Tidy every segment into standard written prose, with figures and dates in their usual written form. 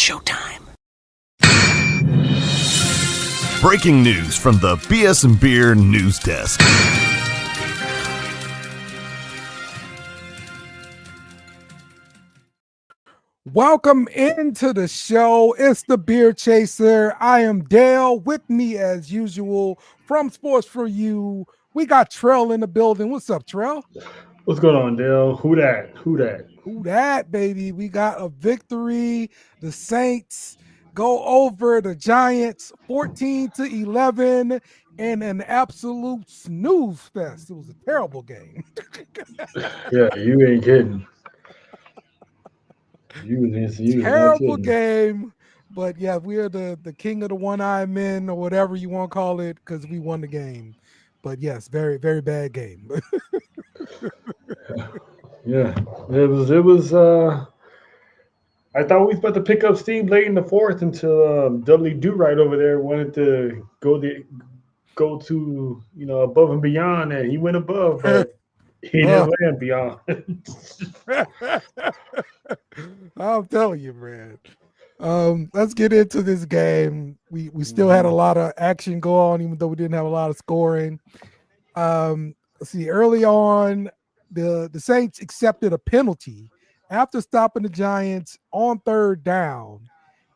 showtime. Breaking news from the BS and Beer News Desk. Welcome into the show. It's the Beer Chaser. I am Dale. With me, as usual, from Sports for You, we got Trell in the building. What's up, Trell? What's going on, Dale? Who that? Who that? Who that, baby? We got a victory. The Saints go over the Giants 14-11 in an absolute snooze fest. It was a terrible game. Yeah, you ain't kidding. You was not Terrible kidding. game. But yeah, we're the king of the one-eyed men, or whatever you want to call it, because we won the game. But yes, very, very bad game. Yeah, it was. I thought we was about to pick up steam late in the fourth until Dudley Do Right over there wanted to go to above and beyond, and he went above, but he didn't land beyond. I'm telling you, man. Let's get into this game. We still had a lot of action go on, even though we didn't have a lot of scoring. Let's see. Early on, the Saints accepted a penalty after stopping the Giants on third down,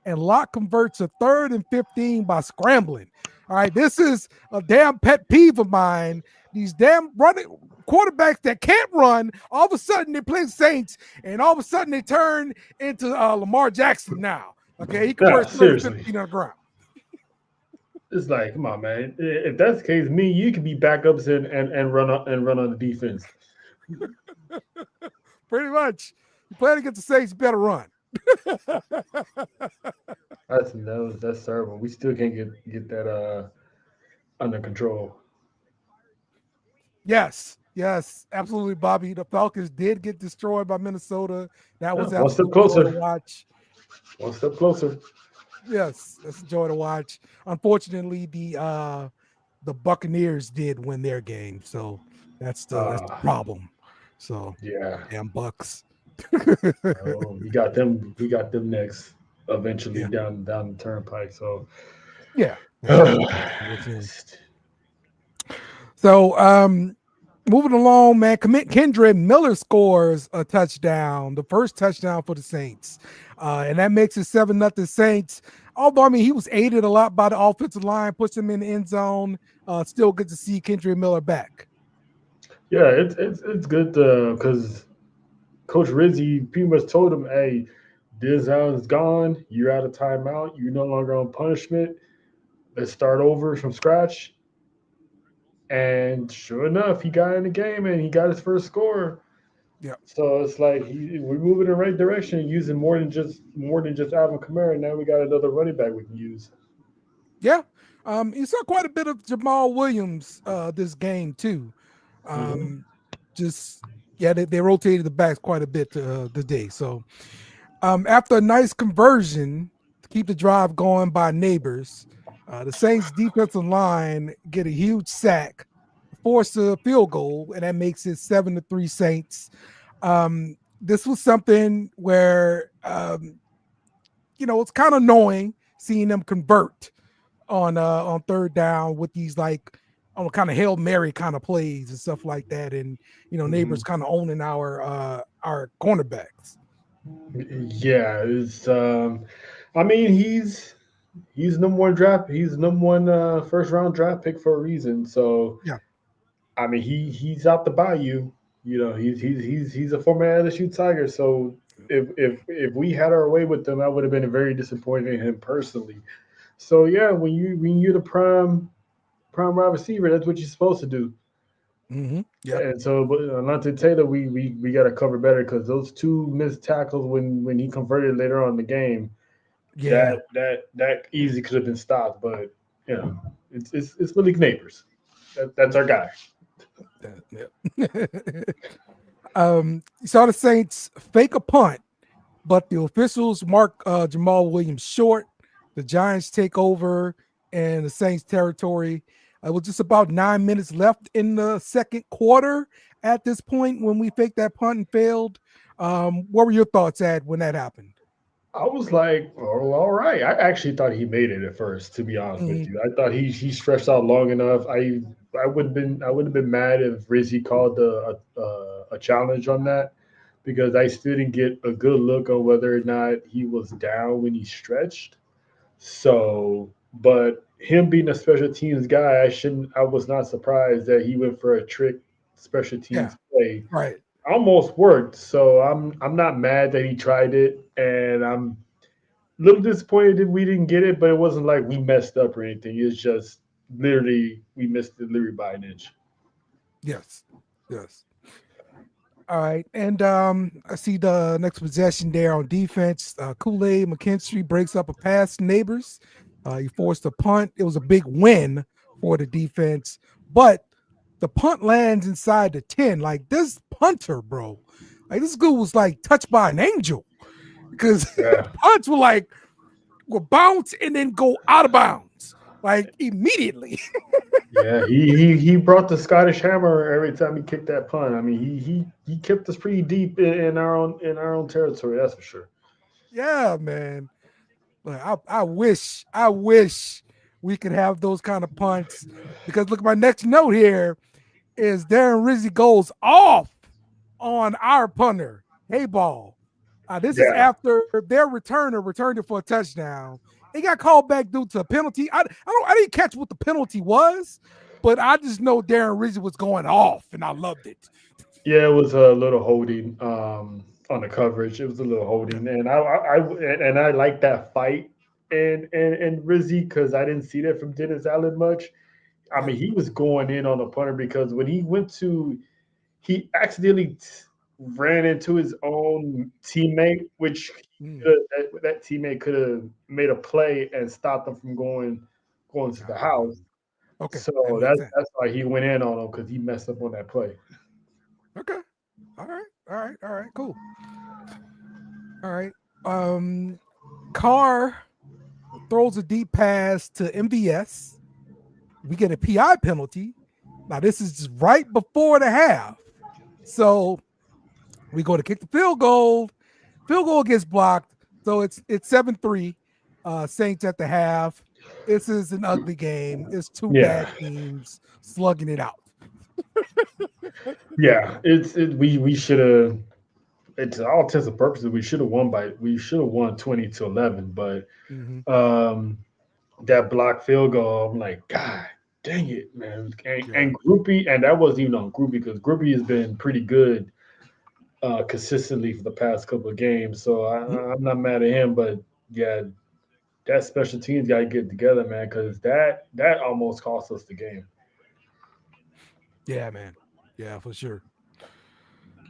and Locke converts a 3rd and 15 by scrambling. All right, this is a damn pet peeve of mine. These damn running quarterbacks that can't run, all of a sudden they play Saints, and all of a sudden they turn into Lamar Jackson now. Okay, he converts 3rd and 15 on the ground. It's like, come on, man. If that's the case, you could be backups and run on the defense. Pretty much. You playing against the Saints, you better run. That's terrible. We still can't get that under control. Yes, absolutely, Bobby. The Falcons did get destroyed by Minnesota. That was one step absolutely closer a joy to watch. One step closer. Yes, that's a joy to watch. Unfortunately, the Buccaneers did win their game, so that's the problem. So yeah, damn Bucks. we got them. We got them next. Eventually down the turnpike. So yeah. So moving along, man. Kendra Miller scores a touchdown, the first touchdown for the Saints, and that makes it 7-0 Saints. Although, I mean, he was aided a lot by the offensive line, puts him in the end zone. Still good to see Kendra Miller back. Yeah, it's good because Coach Rizzi pretty much told him, "Hey, Dion is gone. You're out of timeout. You're no longer on punishment. Let's start over from scratch." And sure enough, he got in the game and he got his first score. Yeah. So it's like we're moving in the right direction, using more than just Alvin Kamara. Now we got another running back we can use. Yeah. You saw quite a bit of Jamal Williams this game too. They rotated the backs quite a bit today. So after a nice conversion to keep the drive going by Neighbors, the Saints defensive line get a huge sack, force a field goal, and that makes it 7-3 Saints. This was something where it's kind of annoying seeing them convert on third down with these like kind of Hail Mary kind of plays and stuff like that, and Neighbors kind of owning our cornerbacks. Yeah, it's I mean he's number one draft. He's number one first round draft pick for a reason. So yeah, I mean he's out to buy you. He's a former LSU Tiger. So if we had our way with them, I would have been very disappointed in him personally. So yeah, when you're the prime wide receiver, that's what you're supposed to do. Yeah. And so, but Alontae Taylor, we got to cover better because those two missed tackles when he converted later on in the game. Yeah, that easily could have been stopped, but it's Malik Neighbors. That's our guy. You saw the Saints fake a punt, but the officials mark Jamal Williams short. The Giants take over in the Saints territory. It was just about 9 minutes left in the second quarter at this point when we faked that punt and failed. What were your thoughts, Ed, when that happened? I was like, oh, all right. I actually thought he made it at first, to be honest with Mhm. you. I thought he stretched out long enough. I wouldn't have been mad if Rizzy called a challenge on that because I still didn't get a good look on whether or not he was down when he stretched. So, but him being a special teams guy, I was not surprised that he went for a trick special Yeah, teams play. right. Almost worked. So I'm not mad that he tried it, and I'm a little disappointed that we didn't get it, but it wasn't like we messed up or anything. It's just literally we missed it literally by an inch. Yes, yes. All right, and I see the next possession there on defense. Kool Aid McKinstry breaks up a pass to Neighbors. He forced a punt. It was a big win for the defense, but the punt lands inside the 10. Like this punter, bro. Like this dude was like touched by an angel because Yeah, punts were like will bounce and then go out of bounds like immediately. yeah. He brought the Scottish Hammer every time he kicked that punt. I mean, he kept us pretty deep in our own territory. That's for sure. Yeah, man. Like, I wish we could have those kind of punts because look, my next note here is Darren Rizzi goes off on our punter, Hey Ball. This is Yeah, after their returner returned it for a touchdown. It got called back due to a penalty. I didn't catch what the penalty was, but I just know Darren Rizzi was going off, and I loved it. yeah. It was a little holding on the coverage. It was a little Yeah. holding, and and I like that fight and Rizzy because I didn't see that from Dennis Allen much. I Yep. mean, he was going in on the punter because when he went to, he accidentally ran into his own teammate, which Mm. that teammate could have made a play and stopped him from going to the house. Okay, So that makes sense. that's why he went in on him because he messed up on that play. Okay. All right. All right. All right. Cool. All right. Um, Carr throws a deep pass to MVS. We get a PI penalty. Now this is just right before the half. So we go to kick the field goal. Field goal gets blocked. So it's 7-3. Saints at the half. This is an ugly game. It's two Yeah, bad teams slugging it out. yeah. We should have. It's all intents and purposes. We should have won 20-11, but Mm-hmm. um, that block field goal, I'm like, God dang it, man. Yeah. And Groupie, and that wasn't even on Groupie because Groupie has been pretty good consistently for the past couple of games. So I'm not mad at him, but yeah, that special teams got to get together, man, because that almost cost us the game. Yeah, man. Yeah, for sure.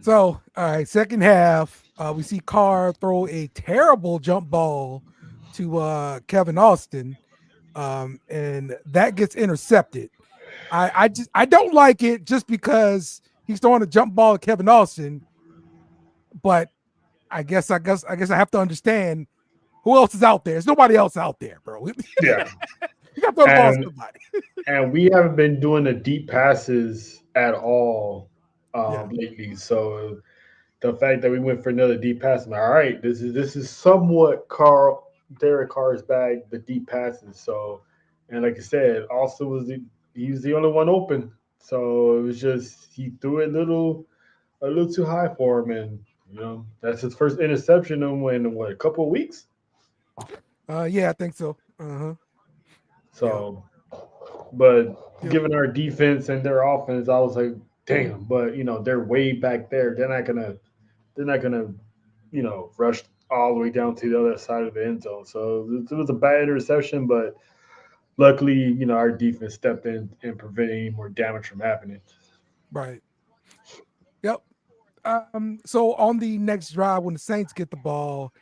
So, all right, second half, we see Carr throw a terrible jump ball to Kevin Austin, and that gets intercepted. I don't like it just because he's throwing a jump ball at Kevin Austin, but I guess I have to understand who else is out there. There's nobody else out there, bro. You Yeah, got to throw the ball to and somebody. we haven't been doing the deep passes at all Yeah. lately. So the fact that we went for another deep pass, I'm like, all right, this is somewhat Derek Carr's bag, the deep passes. So, and like I said, also he was the only one open. So it was just he threw it a little too high for him, and that's his first interception in what, a couple of weeks. Yeah, I think so. Uh-huh. Yep. So, but Yep. given our defense and their offense, I was like, damn. But they're way back there. They're not gonna rush all the way down to the other side of the end zone. So it was a bad interception, but luckily, our defense stepped in and prevented any more damage from happening. Right. Yep. So on the next drive, when the Saints get the ball,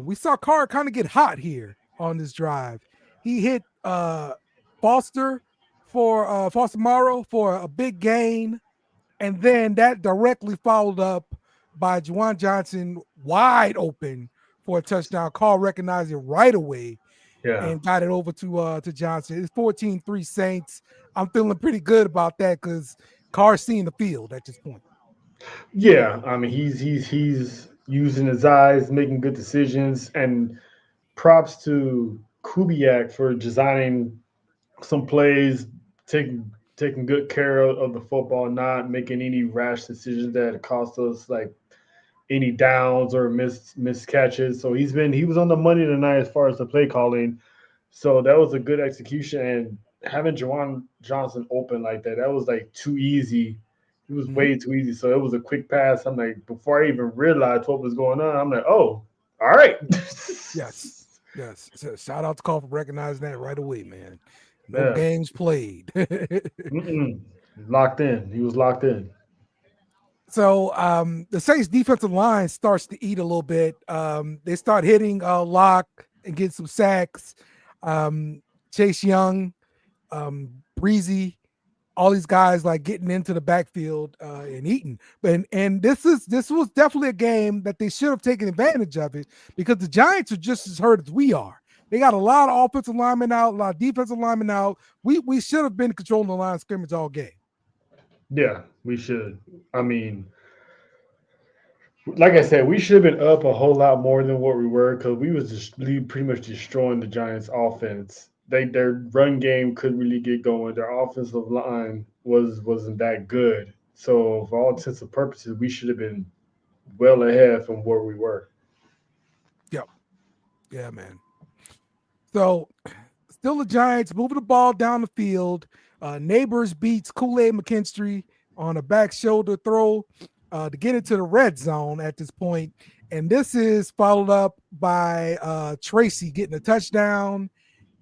we saw Carr kind of get hot here on this drive. He hit Foster Foster Morrow for a big gain, and then that directly followed up by Juwan Johnson wide open for a touchdown. Carr recognized it right away Yeah. and got it over to Johnson. It's 14-3 Saints. I'm feeling pretty good about that because Carr's seeing the field at this point. Yeah, I mean using his eyes, making good decisions, and props to Kubiak for designing some plays, taking good care of the football, not making any rash decisions that cost us like any downs or missed catches. So he was on the money tonight as far as the play calling. So that was a good execution, and having Jawan Johnson open like that, that was like too easy. It was Mhm. way too easy. So it was a quick pass. I'm like, before I even realized what was going on, I'm like, oh, all right. Yes. Yes. So shout out to Call for recognizing that right away, man. No Yeah. games played. Mm-mm. Locked in. He was locked in. So the Saints defensive line starts to eat a little bit. They start hitting Locke and get some sacks. Chase Young, Breezy, all these guys like getting into the backfield and eating. And this was definitely a game that they should have taken advantage of it because the Giants are just as hurt as we are. They got a lot of offensive linemen out, a lot of defensive linemen out. We should have been controlling the line of scrimmage all game. Yeah, we should. I mean, like I said, we should have been up a whole lot more than what we were because we was just pretty much destroying the Giants' offense. Their run game couldn't really get going. Their offensive line wasn't that good. So for all intents and purposes, we should have been well ahead from where we were. Yep. Yeah, man. So still the Giants moving the ball down the field. Neighbors beats Kool-Aid McKinstry on a back shoulder throw to get into the red zone at this point. And this is followed up by Tracy getting a touchdown.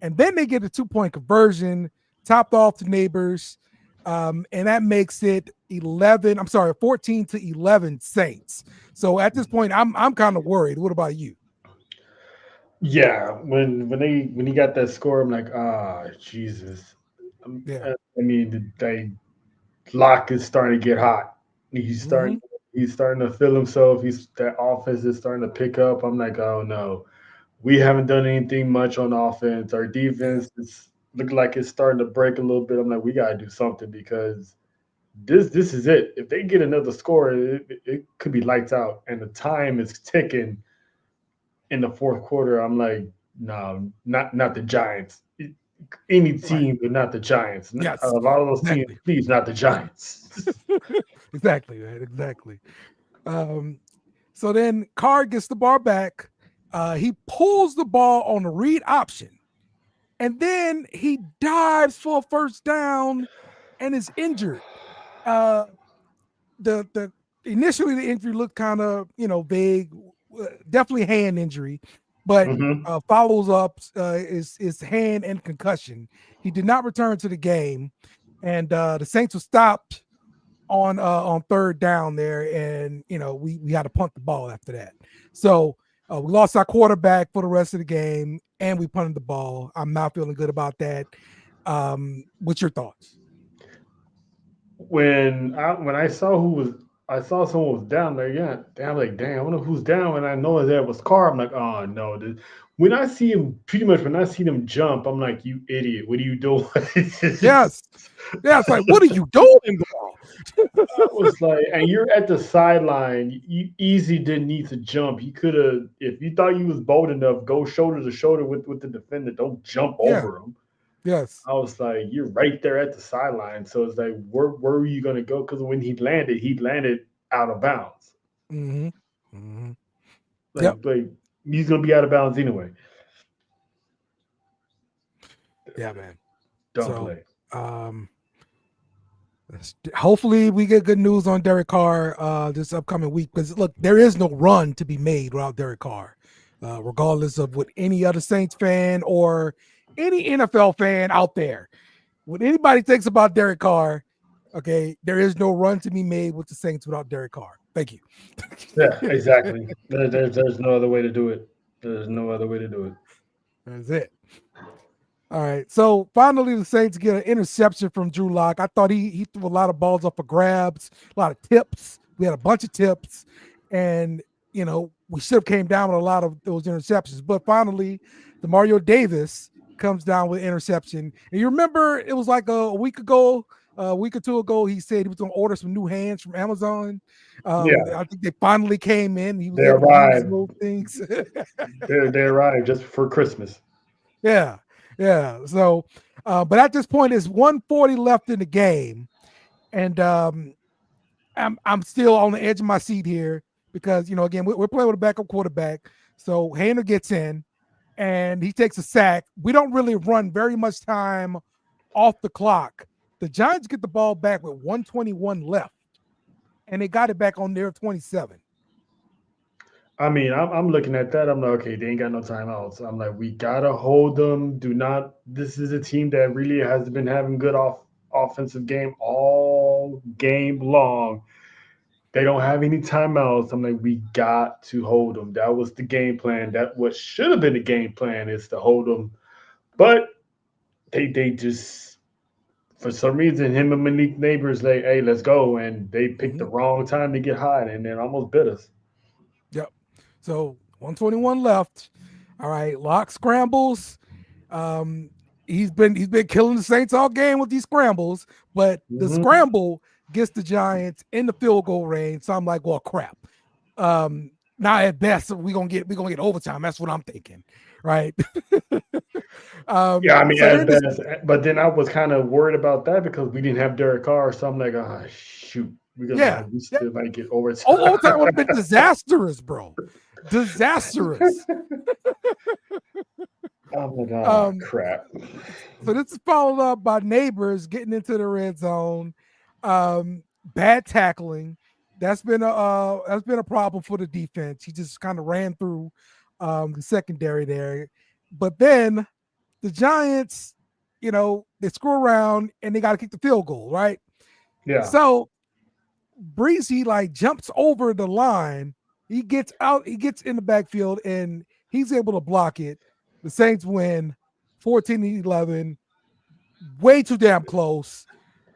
And then they get a 2-point conversion, topped off the Neighbors. And that makes it 14 to 11 Saints. So at this point, I'm kind of worried. What about you? Yeah, when he got that score, I'm like, ah, Jesus. Yeah. I mean, they Lock is starting to get hot. He's Mm-hmm. starting he's starting to feel himself. He's that offense is starting to pick up. I'm like, oh no, we haven't done anything much on offense. Our Yeah. defense is look like it's starting to break a little bit. I'm like, we gotta do something because this is it. If they get another score, it could be lights out, and the time is ticking in the fourth quarter. I'm like, no, not the Giants. Any Right. team, but not the Giants. A Yes. lot of those teams, Exactly. please, not the Giants. Exactly, man. Exactly. Um, so then Carr gets the ball back. He pulls the ball on the read option, and then he dives for a first down and is injured. Uh, the initially the injury looked kind of vague, definitely hand injury, but Hmm. follows up is hand and concussion. He did not return to the game, and the Saints were stopped on third down there, and we had to punt the ball after that. So we lost our quarterback for the rest of the game, and we punted the ball. I'm not feeling good about that. What's your thoughts? When I saw someone was down there. Yeah, I'm like, damn, I wonder who's down. And I know that was Carr. I'm like, oh no. When I see him, pretty much when I see them jump, I'm like, you idiot, what are you doing? Yes, yeah. It's like, what are you doing, ball? I was like, and you're at the sideline. You easy didn't need to jump. You could have, if you thought you was bold enough, go shoulder to shoulder with the defender. Don't jump Yeah. over him. Yes. I was like, you're right there at the sideline. So it's like, where were you gonna go? Because when he landed out of bounds. Mm-hmm. Mm-hmm. Yep. Like he's gonna be out of bounds anyway. Yeah, man. Don't So, play. um, hopefully we get good news on Derek Carr this upcoming week. Because look, there is no run to be made without Derek Carr, regardless of what any other Saints fan or any NFL fan out there, what anybody thinks about Derek Carr. Okay, there is no run to be made with the Saints without Derek Carr. Thank you. Yeah, exactly. There's no other way to do it. There's no other way to do it. That's it. All right. So finally, the Saints get an interception from Drew Lock. I thought he threw a lot of balls up for grabs, a lot of tips. We had a bunch of tips, and we should have came down with a lot of those interceptions. But finally, the Mario Davis comes down with interception. And you remember it was like a week ago, a week or two ago. He said he was going to order some new hands from Amazon. Yeah, I think they finally came in. He was they able to use arrived. those things. They arrived just for Christmas. Yeah, yeah. So, but at this point, it's 140 left in the game, and I'm still on the edge of my seat here because again we're playing with a backup quarterback. So Hainer gets in, and he takes a sack. We don't really run very much time off the clock. The Giants get the ball back with 121 left, and they got it back on their 27. I mean, I'm looking at that. I'm like, okay, they ain't got no timeouts. I'm like, we gotta hold them. Do not. This is a team that really has been having good offensive game all game long. They don't have any timeouts. I'm like, we got to hold them. That was the game plan. That what should have been the game plan is to hold them, but they just for some reason him and Malik Neighbors like, hey, let's go, and they picked the wrong time to get hot, and then almost bit us. Yep. So 121 left. All right. Lock scrambles. Um, he's been killing the Saints all game with these scrambles, but the Mhm. scramble gets the Giants in the field goal range. So I'm like, well, crap. Now at best we're gonna get overtime. That's what I'm thinking, right? Yeah, I mean, So at then this, best. But then I was kind of worried about that because we didn't have Derek Carr. So I'm like, ah, shoot, yeah, we yeah. still might get overtime. Overtime would have been disastrous, bro. Disastrous. I'm like, ah, Um, crap. so this is followed up by Neighbors getting into the red zone. Bad tackling. That's been a problem for the defense. He just kind of ran through the secondary there. But then the Giants, they screw around and they got to kick the field goal, right? Yeah, So Breezy like jumps over the line. He gets out, he gets in the backfield, and he's able to block it. The Saints win 14-11. Way too damn close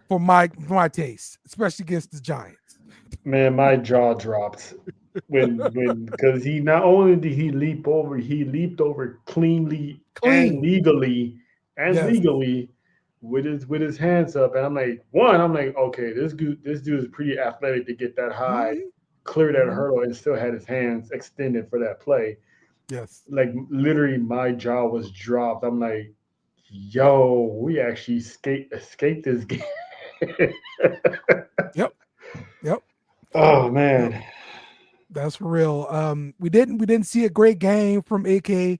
for my taste, especially against the Giants. man, my jaw dropped when because he not only did he leaped over cleanly Clean. and Yes. legally with his hands up, and I'm like, okay, this dude is pretty athletic to get that high, Mm-hmm. clear that Mm-hmm. hurdle, and still had his hands extended for that play. Yes. Like literally, my jaw was dropped. I'm like, yo, we actually escaped this game. Yep. Yep. Oh Yep. man, That's for real. We didn't see a great game from AK.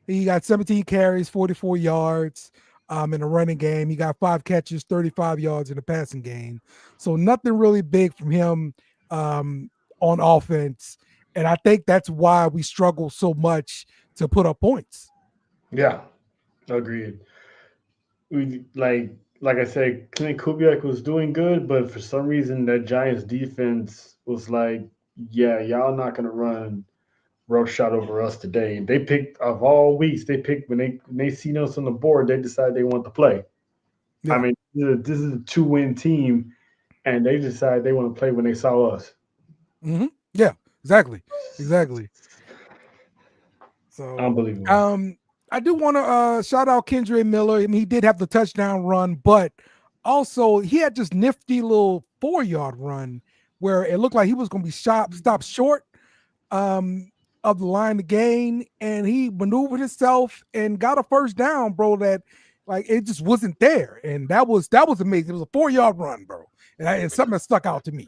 He got 17 carries, 44 yards in a running game. He got 5 catches, 35 yards in the passing game. So nothing really big from him on offense. And I think that's why we struggle so much to put up points. yeah, agreed. We like I said, Clint Kubiak was doing good, but for some reason that Giants defense was like, yeah, y'all not gonna run rough shot over us today. They picked of all weeks, they picked when they seen us on the board, they decided they want to play. I Yeah. mean, this is a 2-win team, and they decided they want to play when they saw us. Mm-hmm. Yeah, exactly. Exactly. So Unbelievable. I do want to shout out Kendra Miller. I mean, he did have the touchdown run, but also he had this nifty little 4-yard run where it looked like he was going to be stopped short um, of the line to gain, and he maneuvered himself and got a first down, bro. That like it just wasn't there, and that was amazing. It was a 4-yard run, bro, and it's something that stuck out to me.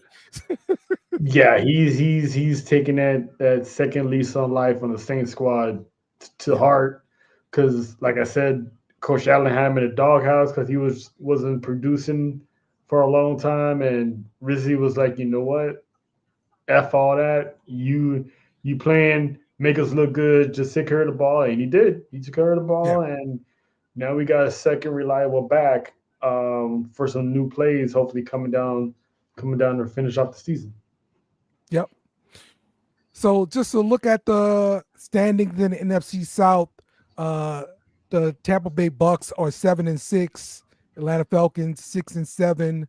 Yeah, he's taking that second lease on life on the Saints squad to Yeah. heart because, like I said, Coach Allen had him in a doghouse because he wasn't producing for a long time, and Rizzi was like, you know what, f all that, you playing, make us look good, just take care of the ball, and he did. He took care of the Yeah. ball, and now we got a second reliable back for some new plays, hopefully coming down to finish off the season. Yep. So just to look at the standings in the NFC South, uh, the Tampa Bay Bucks are 7-6, Atlanta Falcons 6-7,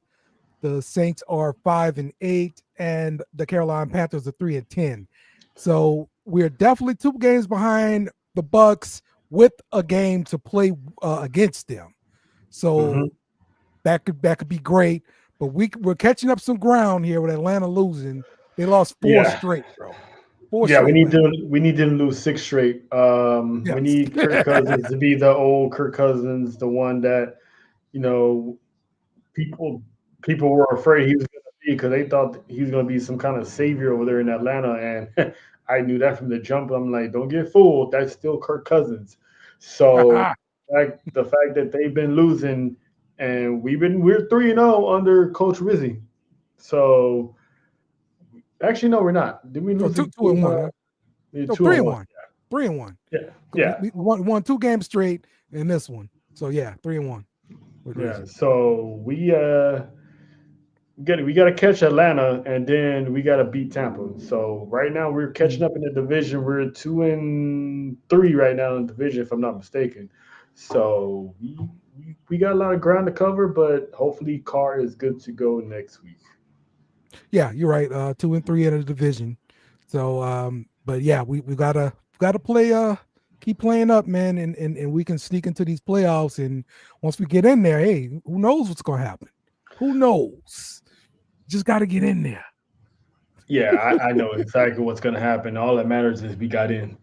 the Saints are 5-8, and the Carolina Panthers are 3-10. So we're definitely 2 games behind the Bucks with a game to play against them. Hmm. So that could be great. But we're catching up some ground here with Atlanta losing. They lost 4 Yeah. straight, bro. 4 Yeah, straight. we need them to lose 6 straight. We Yes. need Kirk Cousins to be the old Kirk Cousins, the one that you know people people were afraid he was going to be because they thought he was going to be some kind of savior over there in Atlanta, and I knew that from the jump. I'm like, don't get fooled. That's still Kirk Cousins. So the fact that they've been losing, and we're 3-0 under Coach Rizzi. So actually, no, we're not. Did we So lose 2-1, huh? No, 2-1? 3-1. 3-1. Yeah, We, yeah, we won 2 games straight in this one. So yeah, 3-1 with yeah. Rizzi. So we got to catch Atlanta, and then we got to beat Tampa. So right now we're catching Mhm. up in the division. We're 2-3 right now in the division, if I'm not mistaken. So we got a lot of ground to cover, but hopefully Carr is good to go next week. Yeah, you're right. 2-3 in the division. So but yeah, we gotta play keep playing up, man, and we can sneak into these playoffs. And once we get in there, hey, who knows what's gonna happen? Who knows? Just gotta get in there. Yeah, I know exactly what's going to happen. All that matters is we got in.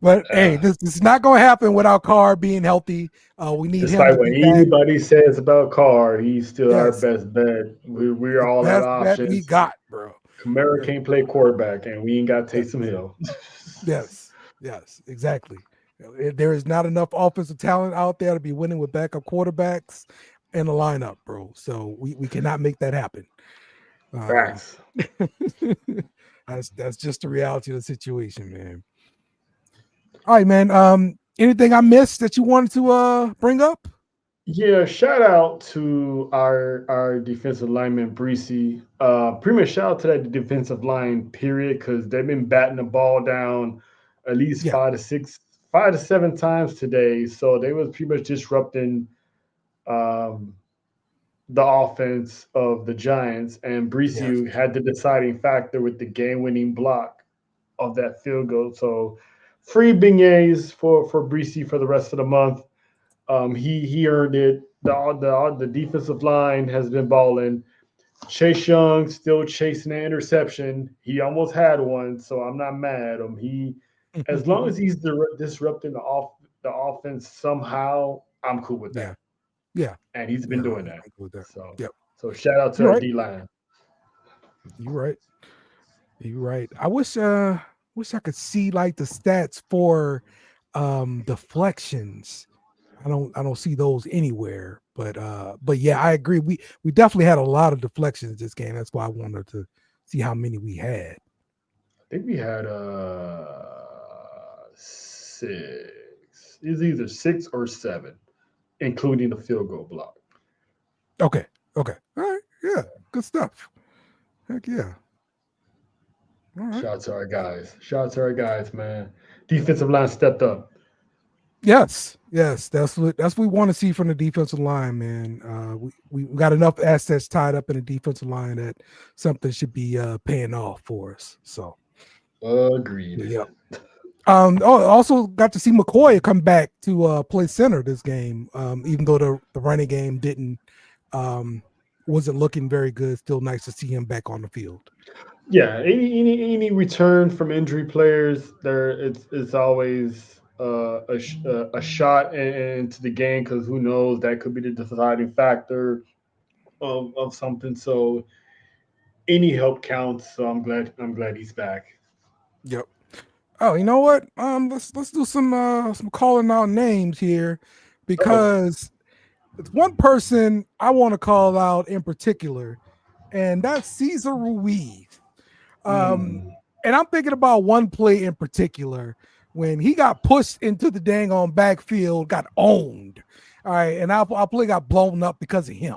But hey, this is not gonna happen without Carr being healthy. We need him Despite to what be back. anybody says about Carr, he's still our Yes, best bet. We're the all out of best bet we options. got, bro. Kamara Yes, can't play quarterback, and we ain't got yes, Taysom Hill. yes, exactly. There is not enough offensive talent out there to be winning with backup quarterbacks in the lineup, bro. So we cannot make that happen. Um, Facts. that's just the reality of the situation, man. All right, man. Anything I missed that you wanted to bring up? Yeah, shout out to our defensive lineman Breesy. Pretty much shout out to that defensive line period because they've been batting the ball down at least Yeah, 5 to 7 times today. So they was pretty much disrupting um, the offense of the Giants, and yes, Breesy had the deciding factor with the game-winning block of that field goal. So free beignets for Breesy for the rest of the month. He earned it. The defensive line has been balling. Chase Young still chasing an interception. He almost had one, so I'm not mad at him. As long as he's disrupting the offense somehow, I'm cool with yeah, that. yeah. And he's been No, doing I'm that. good with that. So Yep, so shout out to you're our right. D line. You're right. You're right. I wish I could see like the stats for deflections. I don't see those anywhere. But yeah, I agree. We definitely had a lot of deflections this game. That's why I wanted to see how many we had. I think we had six. It's either 6 or 7, including the field goal block. Okay. Okay. All right. Yeah. Good stuff. Heck yeah. All right. Shout out to our guys. Shout out to our guys, man. Defensive line stepped up. Yes, yes, that's what we want to see from the defensive line, man. We got enough assets tied up in the defensive line that something should be paying off for us. So Agreed. yeah. Also got to see McCoy come back to play center this game. Even though the running game didn't wasn't looking very good, still nice to see him back on the field. Yeah, any return from injury players, there it's always a shot into the game because who knows that could be the deciding factor of something. So any help counts. So I'm glad he's back. Yep. Oh, you know what? Let's do some calling out names here Oh, because it's one person I want to call out in particular, and that's Cesar Ruiz. Um, mm, and I'm thinking about one play in particular when he got pushed into the dang on backfield, got owned. All right, and our play got blown up because of him.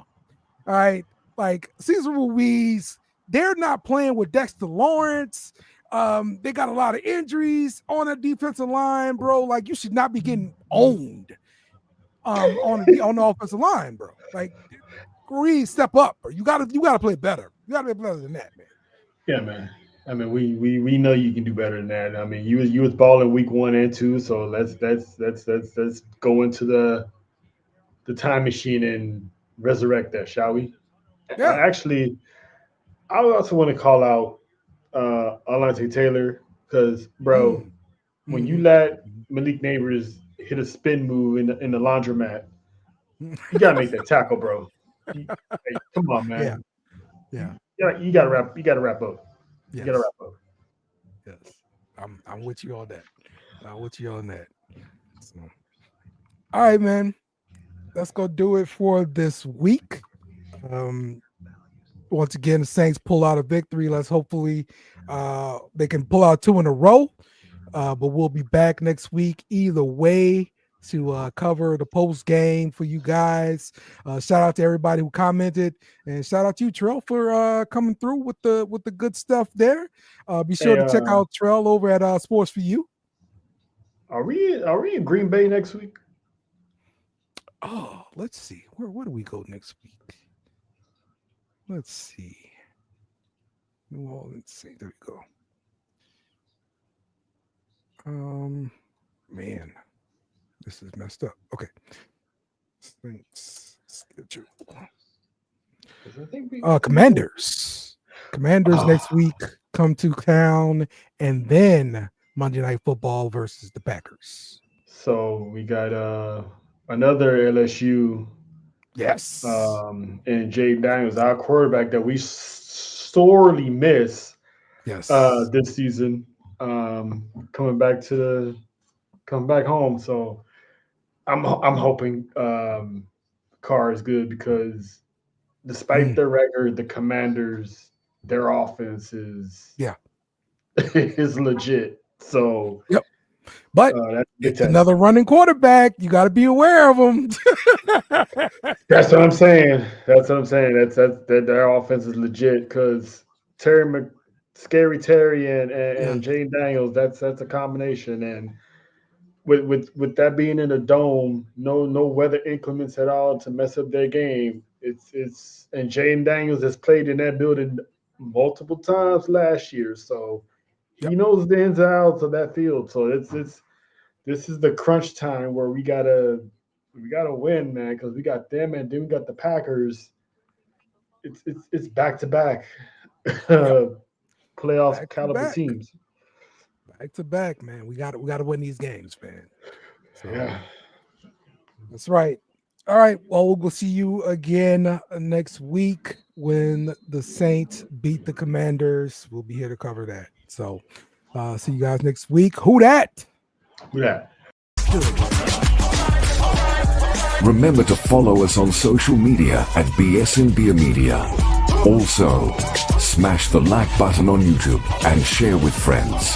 All right, like Cesar Ruiz, they're not playing with Dexter Lawrence. They got a lot of injuries on the defensive line, bro. Like you should not be getting owned on the offensive line, bro. Like Ruiz, step up, bro. You gotta play better. You gotta play better than that, man. yeah, man. I mean, we know you can do better than that. I mean, you was balling week 1 and 2, so let's go into the time machine and resurrect that, shall we? Yeah. Actually, I also want to call out Alante Taylor because, bro, Mm. when you Mhm. let Malik Neighbors hit a spin move in the laundromat, you gotta make that tackle, bro. Hey, come on, Yeah. man. Yeah. You gotta wrap up. You gotta Yes. wrap up. Yes. I'm with you on that. I'm with you on that. So, all right, man. Let's go do it for this week. Um, Once again, the Saints pull out a victory. Let's hopefully they can pull out 2 in a row. But we'll be back next week either way to cover the post game for you guys. Shout out to everybody who commented, and shout out to you, Trell, for coming through with the good stuff there. Be sure Hey, to check out Trell over at Sports for You. are we in Green Bay next week? Oh, let's see. Where do we go next week? Let's see. New Orleans. See, there we go. Man, this is messed up. Okay. Saints schedule. 'Cause I think Commanders. Commanders Oh, next week come to town, and then Monday Night Football versus the Packers. so we got another LSU Yes. and Jay Daniels, our quarterback that we sorely miss Yes. this season, coming back to the coming back home. So I'm hoping Carr is good because despite Mm, their record, the Commanders their offense is yeah. is legit. So Yep. But that's a big it's test. another running quarterback. You got to be aware of them. That's what I'm saying. That's what I'm saying. That their offense is legit because Scary Terry Yeah. and Jane Daniels. That's a combination. And with that being in a dome, no weather inclements at all to mess up their game. It's and Jane Daniels has played in that building multiple times last year, so he Yep. knows the ins and outs of that field. So it's this is the crunch time where we gotta win, man, because we got them and then we got the Packers. It's back to back Yep. playoff Back to caliber back. teams. Back to back, man. We got to win these games, man. So Yeah. that's right. All right. Well, we'll see you again next week when the Saints beat the Commanders. We'll be here to cover that. So see you guys next week. Who dat? Yeah. Remember to follow us on social media at BS and Beer Media. Also, smash the like button on YouTube and share with friends.